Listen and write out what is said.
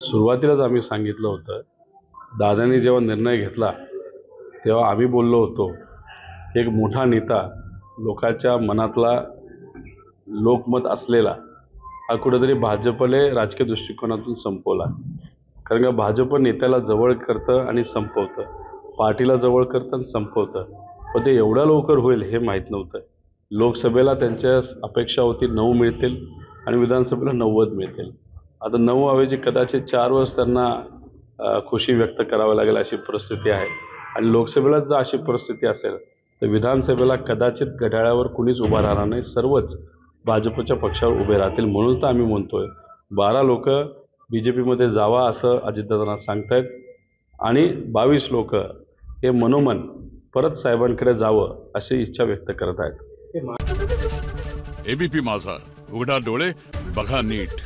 सुरुवातीलाच आम्ही सांगितलं होतं, दादांनी जेव्हा निर्णय घेतला तेव्हा आम्ही बोललो होतो, एक मोठा नेता लोकांच्या मनातला लोकमत असलेला हा कुठेतरी भाजपले राजकीय दृष्टिकोनातून संपवला। कारण का भाजप नेत्याला जवळ करतं आणि संपवतं, पार्टीला जवळ करतं आणि संपवतं, पण ते एवढ्या लवकर होईल हे माहीत नव्हतं। लोकसभेला त्यांच्या अपेक्षा होती 9 मिळतील आणि विधानसभेला 90 मिळतील। आता 9 ऐवजी कदाचित 4 वर्ष त्यांना खुशी व्यक्त करावी लागेल अशी परिस्थिती आहे। आणि लोकसभेला जर अशी परिस्थिती असेल तर विधानसभेला कदाचित घड्याळावर कुणीच उभा राहणार नाही, सर्वच भाजपच्या पक्षावर उभे राहतील। म्हणून तर आम्ही म्हणतोय 12 लोक बीजेपीमध्ये जावा असं अजितदादांना सांगतायत आणि 22 लोक हे मनोमन परत साहेबांकडे जावं अशी इच्छा व्यक्त करत आहेत। एबीपी माझा, उघडा डोळे बघा नीट।